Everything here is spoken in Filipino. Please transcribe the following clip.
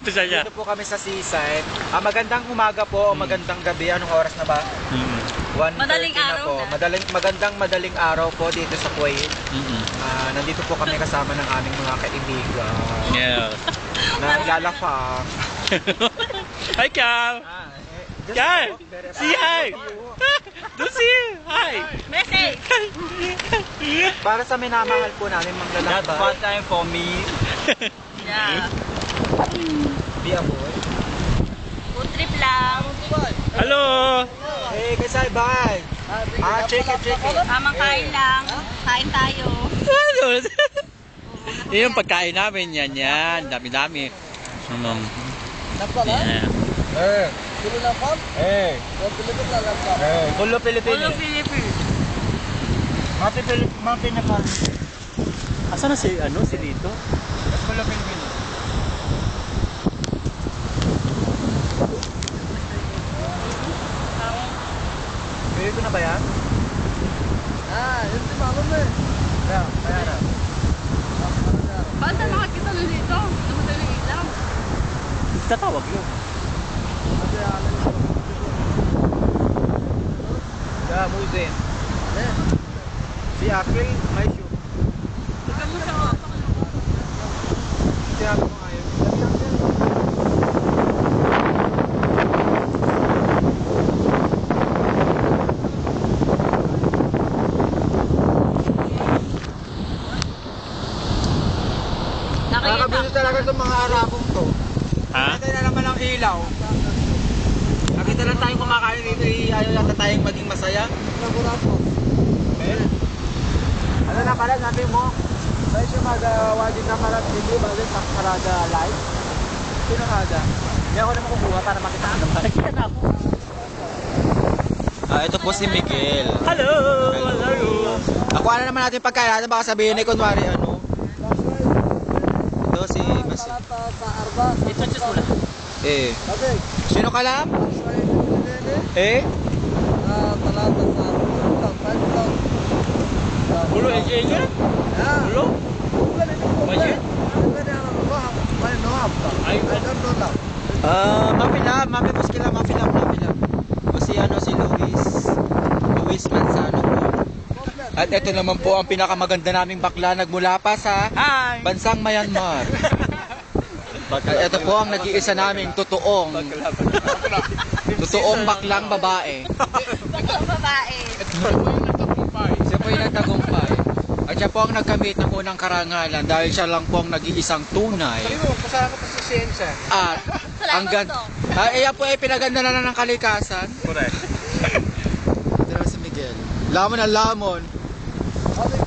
Dito po kami sa seaside. Magandang umaga po, magandang gabi. Anong oras na ba? 1:30 Madaling na araw po. na. Madaling araw po dito sa Kuwait. Nandito po kami kasama ng aming mga kaibigan. Yeah. Naglalafang. Hi, Cal. Cal, say hi. Do see hi. Message! Para sa minamahal po namin That's maglalakbay. one time for me. Yeah. Be a boy. Food trip lang. Hello. Hey, kasay, bye. Check it. Tamang kain lang. Kain tayo. Yun yung pagkain namin. Yan. Dami-dami. Yeah. Hey. Kulo Pilipino. Philippines. Mati na pa. Asa na si dito? Kulo Pilipino. Pili ko na ba yan? Yun si Malum eh. Kaya na. Ba't na nakakita nun dito? Namatay ng ilaw. Tatawag yun. Muzen. Si Akhil, may shoe. Huwag mo sa Si Akhil mo ayaw. Nakakabili talaga itong mga Arabong to. Ha? Nakita na naman ang ilaw. Nakita lang tayong kumakain dito, ayaw yata tayong maging masaya. Ano na pala, sabi mo? Dahil siya mag-wajin na pala, hindi ba rin sa Karada Live? Sino Karada? Hindi ako na makukuha para makita ang nakikita na ako. Ito po si Miguel. Hello. Nakuha na naman natin pagkain natin, baka sabihin ni kunwari ano. Ito si Basi. Ito just mula. Sino ka lang? Ulo engineer? Ulo? Majid? Mami Muskila, Mafilam. O si Luis Manzano po. At ito naman po ang pinakamaganda naming bakla nagmula pa sa bansang Myanmar. At ito po ang nag-iisa naming totoong baklang babae. Totoong babae. Siya po yung nagtagumpay. At siya po ang nagkamit ng unang karangalan dahil siya lang po ang nag-iisang tunay. Kasama ko sa siyensya. At ang ganda. Iya po ay pinaganda na ng kalikasan. Correct. Ito naman si Miguel. Lamon. Sabi